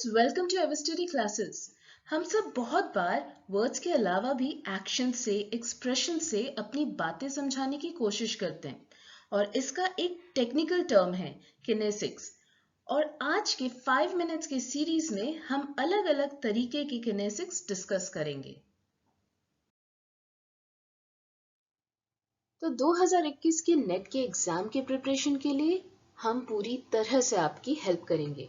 Welcome to ever study classes. हम सब बहुत बार वर्ड्स के अलावा भी एक्शन से, एक्सप्रेशन से अपनी बातें समझाने की कोशिश करते हैं और इसका एक टेक्निकल टर्म है किनेसिक्स। और आज के 5 मिनट्स के सीरीज में हम अलग अलग तरीके की किनेसिक्स डिस्कस करेंगे। तो 2021 के नेट के एग्जाम के प्रिपरेशन के लिए हम पूरी तरह से आपकी हेल्प करेंगे।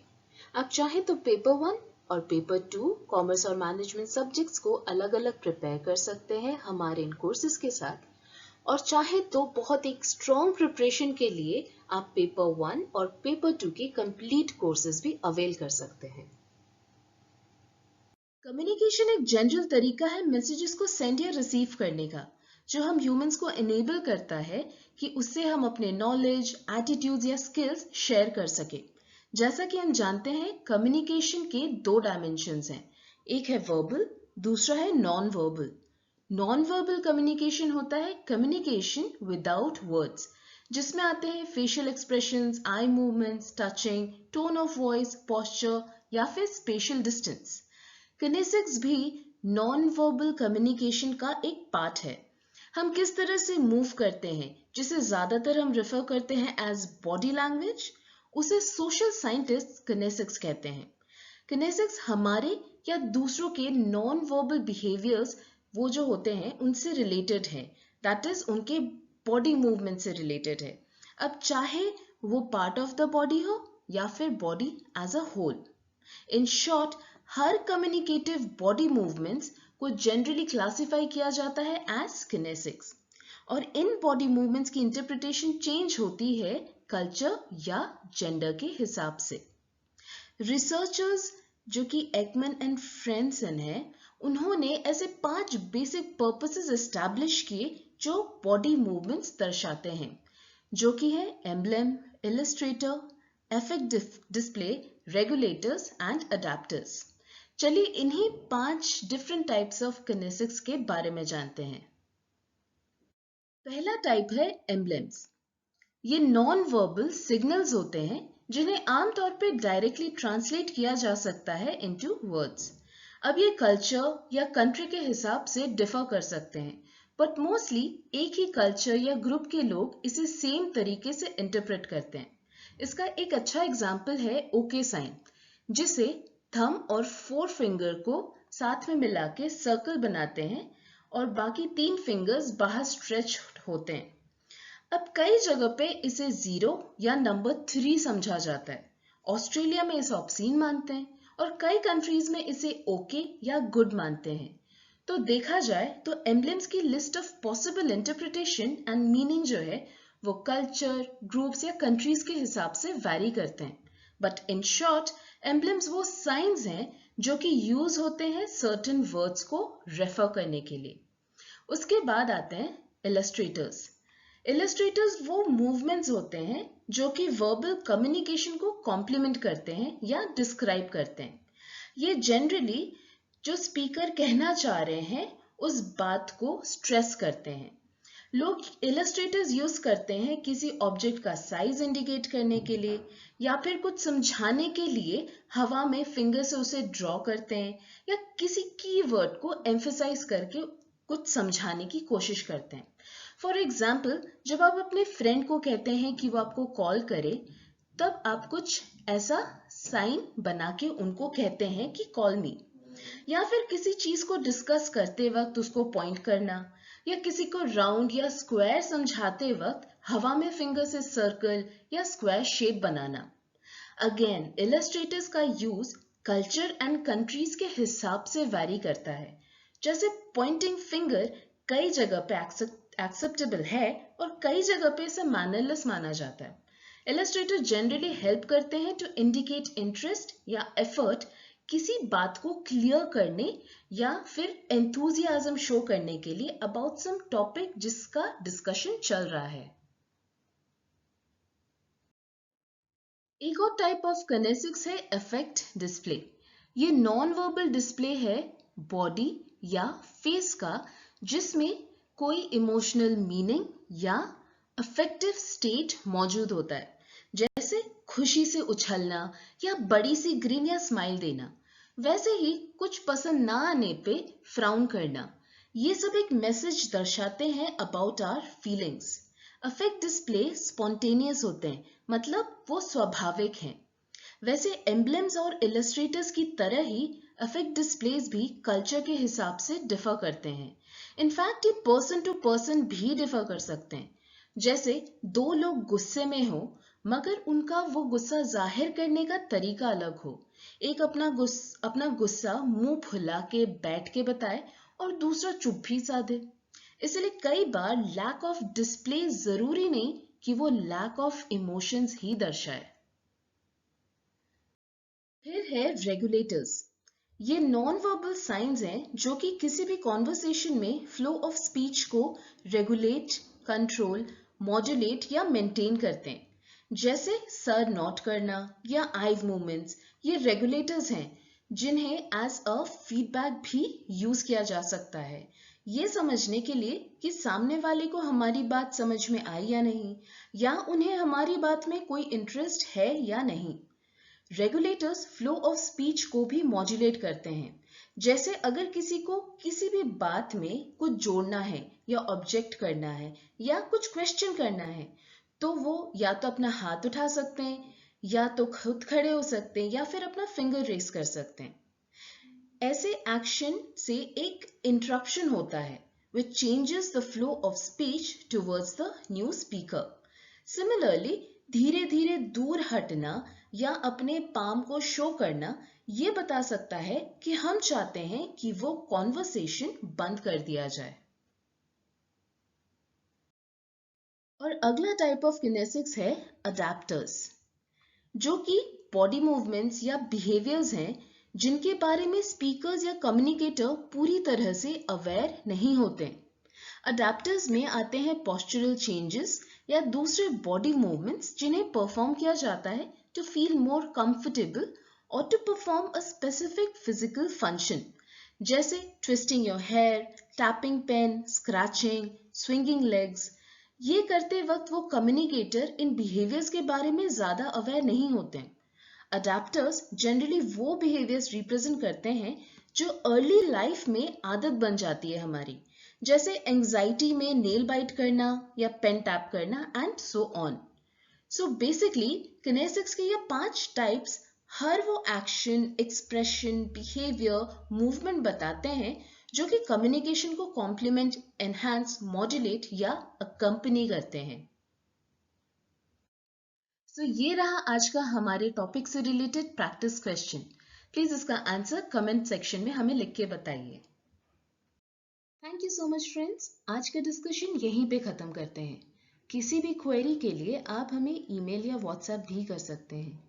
आप चाहे तो पेपर 1 और पेपर 2 कॉमर्स और मैनेजमेंट सब्जेक्ट्स को अलग अलग प्रिपेयर कर सकते हैं हमारे इन कोर्सेज के साथ, और चाहे तो बहुत एक स्ट्रॉन्ग प्रिपरेशन के लिए आप पेपर 1 और पेपर 2 के कंप्लीट कोर्सेज भी अवेल कर सकते हैं। कम्युनिकेशन एक जनरल तरीका है मैसेजेस को सेंड या रिसीव करने का, जो हम ह्यूमंस को इनेबल करता है कि उससे हम अपने नॉलेज, एटीट्यूड्स या स्किल्स शेयर कर सके। जैसा कि हम जानते हैं, कम्युनिकेशन के 2 डायमेंशंस हैं, एक है वर्बल, दूसरा है non verbal. Non verbal communication होता है कम्युनिकेशन विदाउट वर्ड्स, जिसमें आते हैं facial expressions, eye movements, touching, tone of voice, posture या फिर स्पेशल डिस्टेंस। किनेसिक्स भी नॉन वर्बल कम्युनिकेशन का एक पार्ट है। हम किस तरह से मूव करते हैं, जिसे ज्यादातर हम रेफर करते हैं एज बॉडी लैंग्वेज, उसे सोशल साइंटिस्ट किनेसिक्स कहते हैं। किनेसिक्स हमारे या दूसरों के नॉन वर्बल बिहेवियर्स वो जो होते हैं उनसे रिलेटेड है, दैट इज उनके बॉडी मूवमेंट से रिलेटेड है। अब चाहे वो पार्ट ऑफ द बॉडी हो या फिर body as a whole. In short, हर कम्युनिकेटिव बॉडी मूवमेंट्स को जनरली क्लासिफाई किया जाता है एज किनेसिक्स, और इन बॉडी मूवमेंट्स की इंटरप्रिटेशन चेंज होती है कल्चर या जेंडर के हिसाब से। रिसर्चर्स जो कि एकमन एंड फ्रेंसन है, उन्होंने ऐसे 5 बेसिक पर्पसेस एस्टैब्लिश किए जो बॉडी मूवमेंट्स दर्शाते हैं, जो कि है emblem, Illustrator, affect display, regulators and adapters. चलिए इन्हीं 5 डिफरेंट टाइप्स ऑफ किनेसिक्स के बारे में जानते हैं। पहला टाइप है एम्ब्लेम्स। ये नॉन वर्बल सिग्नल्स होते हैं जिन्हें आमतौर पे डायरेक्टली ट्रांसलेट किया जा सकता है इनटू वर्ड्स। अब ये कल्चर या कंट्री के हिसाब से डिफर कर सकते हैं, बट मोस्टली एक ही कल्चर या ग्रुप के लोग इसे सेम तरीके से इंटरप्रेट करते हैं। इसका एक अच्छा एग्जाम्पल है ओके साइन, जिसे थंब और 4 फिंगर को साथ में मिला के सर्कल बनाते हैं और बाकी 3 फिंगर्स बाहर स्ट्रेच होते हैं। अब कई जगह पे इसे 0 या नंबर 3 समझा जाता है। ऑस्ट्रेलिया में इसे ऑब्सीन मानते हैं और कई कंट्रीज में इसे ओके या गुड मानते हैं। तो देखा जाए तो एम्ब्लेम्स की list of possible interpretation and meaning जो है वो कल्चर, ग्रुप्स या कंट्रीज के हिसाब से वैरी करते हैं। बट इन शॉर्ट, एम्ब्लेम्स वो साइंस हैं जो कि यूज होते हैं सर्टेन वर्ड्स को रेफर करने के लिए। उसके बाद आते हैं इलस्ट्रेटर्स। इलस्ट्रेटर्स वो मूवमेंट्स होते हैं जो कि वर्बल कम्युनिकेशन को कॉम्प्लीमेंट करते हैं या डिस्क्राइब करते हैं। ये जनरली जो स्पीकर कहना चाह रहे हैं उस बात को स्ट्रेस करते हैं। लोग इलस्ट्रेटर्स यूज करते हैं किसी ऑब्जेक्ट का साइज इंडिकेट करने के लिए, या फिर कुछ समझाने के लिए हवा में फिंगर से उसे ड्रॉ करते हैं, या किसी कीवर्ड को एम्फसाइज करके कुछ समझाने की कोशिश करते हैं। फॉर एग्जाम्पल, जब आप अपने फ्रेंड को कहते हैं कि वो आपको कॉल करे, तब आप कुछ ऐसा साइन बना के उनको कहते हैं कि कॉल मी। या फिर किसी चीज को डिस्कस करते वक्त उसको पॉइंट करना, या किसी को राउंड या स्क्वायर समझाते वक्त हवा में फिंगर से सर्कल या स्क्वायर शेप बनाना। अगेन, इलस्ट्रेटर्स का यूज कल्चर एंड कंट्रीज के हिसाब से वैरी करता है। जैसे पॉइंटिंग फिंगर कई जगह पे एक्सेप्टेबल है और कई जगह पे इसे मैनरलेस माना जाता है। इलस्ट्रेटर जनरली हेल्प करते हैं टू इंडिकेट इंटरेस्ट या एफर्ट किसी बात को क्लियर करने या फिर एंथुजियाज्म शो करने के लिए अबाउट सम टॉपिक जिसका डिस्कशन चल रहा है। एक और टाइप ऑफ किनेसिक्स है अफेक्ट डिस्प्ले। ये नॉन वर्बल डिस्प्ले है बॉडी या फेस का, जिसमें कोई इमोशनल मीनिंग या अफेक्टिव स्टेट मौजूद होता है। जैसे खुशी से उछलना या बड़ी सी ग्रीन या स्माइल देना। वैसे ही कुछ पसंद ना आने पे फ्राउन करना। ये सब एक मैसेज दर्शाते हैं about our feelings. Affect display spontaneous होते हैं, मतलब वो स्वाभाविक हैं। वैसे एम्बलेम्स और इलस्ट्रेटर्स की तरह ही अफेक्ट डिस्प्लेस भी कल्चर के हिसाब से डिफर करते हैं। इनफैक्ट ये पर्सन टू पर्सन भी डिफर कर सकते हैं। जैसे दो लोग गुस्से में हो मगर उनका वो गुस्सा जाहिर करने का तरीका अलग हो। एक अपना गुस्सा मुंह फुला के बैठ के बताए और दूसरा चुप भी साधे। इसलिए कई बार लैक ऑफ डिस्प्ले जरूरी नहीं कि वो लैक ऑफ इमोशंस ही दर्शाए। फिर है रेगुलेटर्स। ये नॉन वर्बल साइंस हैं जो कि किसी भी कॉन्वर्सेशन में फ्लो ऑफ स्पीच को रेगुलेट, कंट्रोल, मॉड्यूलेट या मेंटेन करते हैं। जैसे सर नोट करना या आई मूवमेंट्स, ये रेगुलेटर्स हैं जिन्हें एज अ फीडबैक भी यूज किया जा सकता है, ये समझने के लिए कि सामने वाले को हमारी बात समझ में आई या नहीं, या उन्हें हमारी बात में कोई इंटरेस्ट है या नहीं। रेगुलेटर्स फ्लो ऑफ स्पीच को भी मॉड्यूलेट करते हैं। जैसे अगर किसी को किसी भी बात में कुछ जोड़ना है या ऑब्जेक्ट करना है या कुछ क्वेश्चन करना है, तो वो या तो अपना हाथ उठा सकते हैं, या तो खुद खड़े हो सकते हैं, या फिर अपना फिंगर रेस कर सकते हैं। ऐसे एक्शन से एक इंटरप्शन होता है which changes the flow of speech towards the new speaker. Similarly, धीरे धीरे दूर हटना या अपने पाम को शो करना ये बता सकता है कि हम चाहते हैं कि वो कॉन्वर्सेशन बंद कर दिया जाए। और अगला टाइप ऑफ किनेसिक्स है अडैप्टर्स, जो कि बॉडी मूवमेंट्स या बिहेवियर्स हैं जिनके बारे में स्पीकर्स या कम्युनिकेटर पूरी तरह से अवेयर नहीं होते। अडैप्टर्स में आते हैं पोस्चरल चेंजेस या दूसरे बॉडी मूवमेंट्स जिन्हें परफॉर्म किया जाता है टू फील मोर कंफर्टेबल और to perform a specific physical function, जैसे twisting your hair, tapping pen, scratching, swinging legs. ये करते वक्त वो कम्युनिकेटर इन बिहेवियर्स के बारे में ज्यादा अवेयर नहीं होते हैं। अडैप्टर्स जनरली वो बिहेवियर्स रिप्रेजेंट करते हैं जो अर्ली लाइफ में आदत बन जाती है हमारी, जैसे एंजाइटी में नेल बाइट करना या पेन टैप करना and so on. So basically kinesics के ये 5 टाइप्स हर वो एक्शन, एक्सप्रेशन, बिहेवियर, मूवमेंट बताते हैं जो कि कम्युनिकेशन को कॉम्प्लीमेंट, एनहांस, मॉड्यूलेट या अकम्पनी करते हैं। सो ये रहा आज का हमारे टॉपिक से रिलेटेड प्रैक्टिस क्वेश्चन। प्लीज इसका आंसर कमेंट सेक्शन में हमें लिख के बताइए। Thank you so much friends. आज का डिस्कशन यहीं पे खत्म करते हैं। किसी भी क्वेरी के लिए आप हमें ईमेल या व्हाट्सएप भी कर सकते हैं।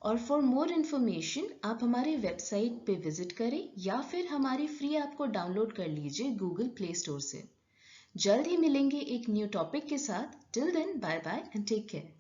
और फॉर मोर इन्फॉर्मेशन आप हमारे वेबसाइट पे विजिट करें या फिर हमारी फ्री ऐप को डाउनलोड कर लीजिए गूगल प्ले स्टोर से। जल्द ही मिलेंगे एक न्यू टॉपिक के साथ। Till then, bye bye and take care.